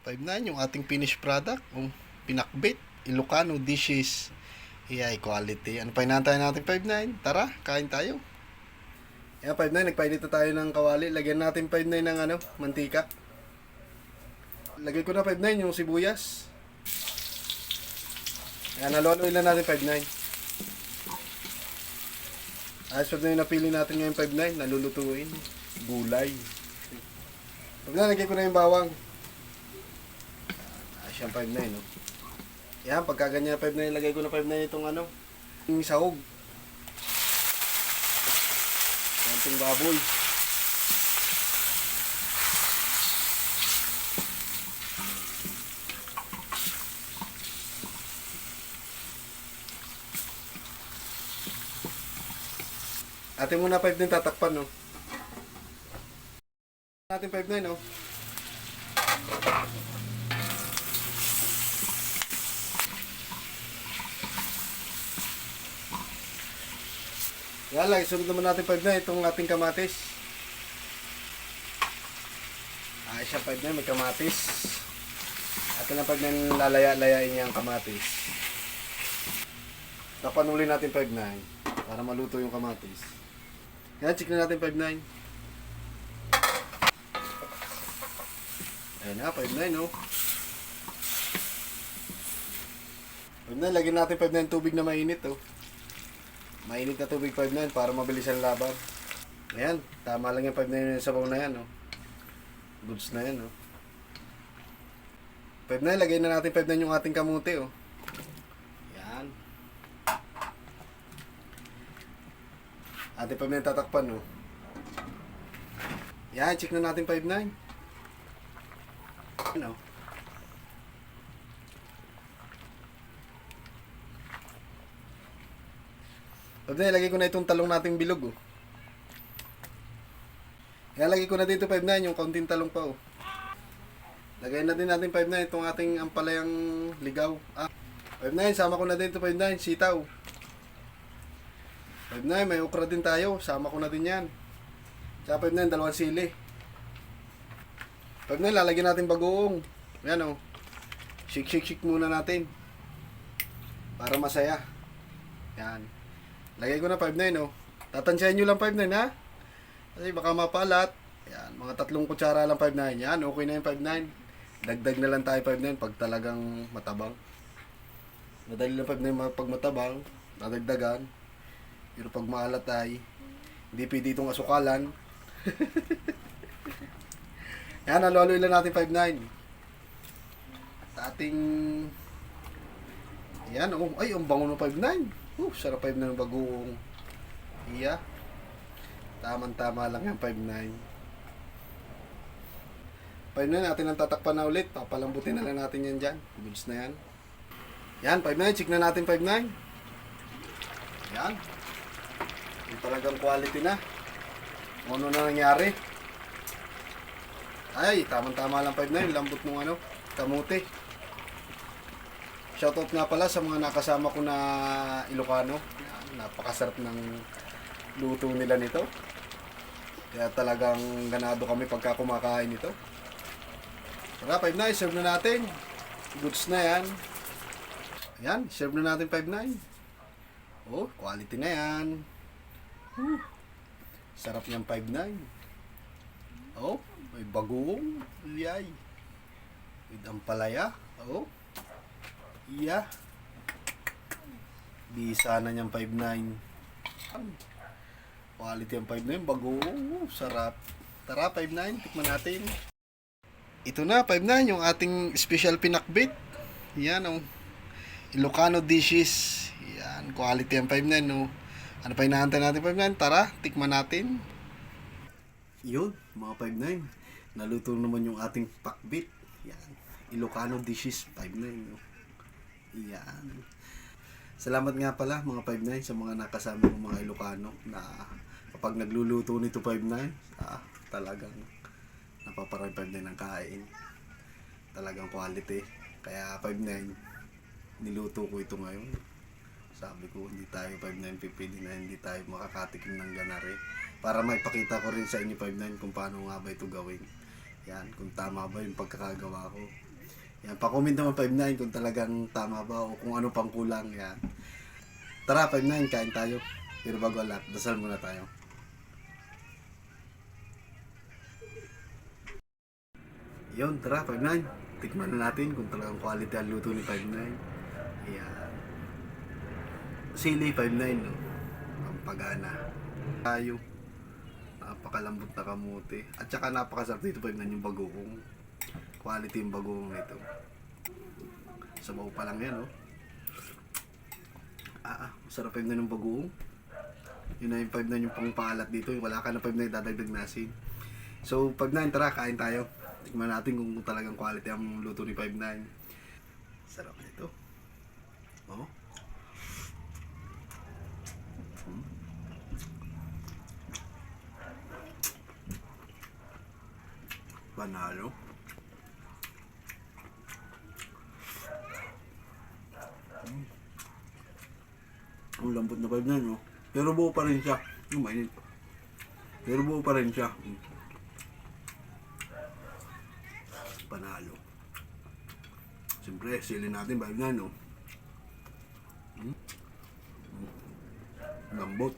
5.9 yung ating finished product. Pinakbit. Ilocano dishes. Yeah, quality. Ano pa hinahantay natin 5.9? Tara, kain tayo. Yan, 5.9. Nagpainit na tayo ng kawali. Lagyan natin 5.9 ng mantika. Lagay ko na 5.9 yung sibuyas. Yan, naloloy lang natin 5.9. Ayos pa na yung napili natin ngayon 5.9. Nalulutuin. Gulay. 5.9, lagay ko na yung bawang. Ayos yung 5.9, no? Yan, pagka ganyan 5.9, lagay ko na 5.9 itong yung sahog. Itong baboy. Atin muna 5.9 tatakpan, no? Atin 5.9, no? Yan lang, isunod naman natin 5.9 itong ating kamatis. Siya 5.9, may kamatis. Atin ang 5.9 lalaya-layain niya ang kamatis. Takpan uli natin 5.9 para maluto yung kamatis. Yan, check na natin 5.9. Ayan na, 5.9, no? 5.9, lagyan natin 5.9 tubig na mainit, oh. Mainit na tubig 5.9 para mabilis ang laban. Ayan, tama lang yung 5.9 yung sabaw na yan, oh. Goods na yan, oh. 5.9, lagyan na natin 5.9 yung ating kamote, oh. Yan. Ating 5.9 tatakpan, oh. Yan, check na natin 5.9. Ano? Pwede, lagay ko na itong talong nating bilog, oh. Ilalagay ko na dito 5.9 yung kaunting talong pa, oh. Lagay na din natin 5.9 itong ating ampalayang ligaw. 5.9, sama ko na din ito 5.9, sitaw. 5.9, may okra din tayo, sama ko na din yan. Tsaka 5.9, dalawang sili. 5.9, lalagyan natin bagoong. Yan, oh. Shake muna natin. Para masaya. Yan. Lagay ko na 5.9, oh. Tatansyahin nyo lang 5.9, ha? Kasi baka mapalat. Yan, mga 3 kutsara lang 5.9. Yan, okay na yung 5.9. Dagdag na lang tayo 5.9 pag talagang matabang. Madali lang 5.9 pag matabang, dadagdagan. Pero pag maalat ay hindi pwede itong asukalan. Yan, naloloy lang natin 5.9. Sa ating... Yan, oh. Ay, ang bango ng 5.9. Sarap 5.9 ng bagoong. Iya. Tama lang yung 5.9. 5.9 natin ang tatakpan na ulit. Papalambutin na lang natin yan dyan. Goods na yan. Yan, 5.9. Check na natin 5.9. Yan. Yung talagang quality na. Ano na nangyari? Ay, tama lang 5.9. Lambot ng kamote. Shoutout nga pala sa mga nakasama ko na Ilocano. Napakasarap ng luto nila nito. Kaya talagang ganado kami pagka kumakain nito. Tara, 5.9, serve na natin. Goods na yan. Ayan, serve na natin 5.9. Oh, quality na yan. Sarap niyang 5.9. Oh, may bagoong. Yay. With ampalaya. Oh. Iya. Bisa na niyang 5.9. Quality ang 5.9. Bagoong. Sarap. Tara, 5.9. Tikman natin. Ito na, 5.9. Yung ating special pinakbit. Yan, oh. Ilocano dishes. Yan, quality ang 5.9, no. Ano pa hinahantay natin 5.9? Tara, tikman natin. Yun, mga 5.9. Naluto naman yung ating pakbit. Yan, Ilocano dishes 5.9, no. Yan. Salamat nga pala mga 5.9 sa mga nakasama ng mga Ilocano na kapag nagluluto nito 5.9, talagang napaparami 5.9 ng kain. Talagang quality. Kaya 5.9, niluto ko ito ngayon. Sabi ko, hindi tayo 5.9 pipili na hindi tayo makakatikim ng ganare. Para maipakita ko rin sa inyo 5.9 kung paano nga ba ito gawin. Yan, kung tama ba yung pagkakagawa ko. Yan, pa-comment naman 59 kung talagang tama ba o kung ano pang kulang. Yan. Tara, 59, kain tayo. Pero bago ang lahat, dasal muna tayo. Yun, tara, 59. Tikman na natin kung talagang quality ang luto ni 59. Yan. Sili 59, no? Pampagana. Tayo. Napakalambot na kamote. At saka napakasarap dito 59 yung bagoong. Quality yung bagoong nito. Sabaw pa lang yan, oh. Masarap 59 yung bagoong. Yun na yung 59 yung pangpalat dito. Wala ka na 59 dadagdag nasin. So, 59, tara, kain tayo. Tingnan natin kung talagang quality ang luto ni 59. Sarap nito. Oh. Panalo. Ang lambot na 59, no? Pero buo pa rin siya. Yung mainit. Pero buo pa rin siya. Panalo. Siyempre, sili natin 59, no? Lambot.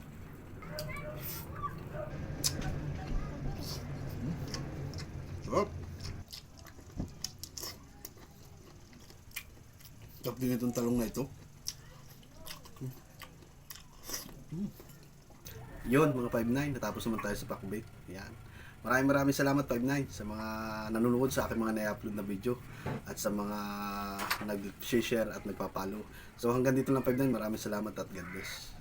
Sarap. Sarap din itong talong na ito. Yun, mga 59, natapos naman tayo sa pakbake. Yan. Maraming salamat 59 sa mga nanonood sa aking mga na-upload na video at sa mga nag-share at nagpapalo. So hanggang dito lang 59, maraming salamat at God bless.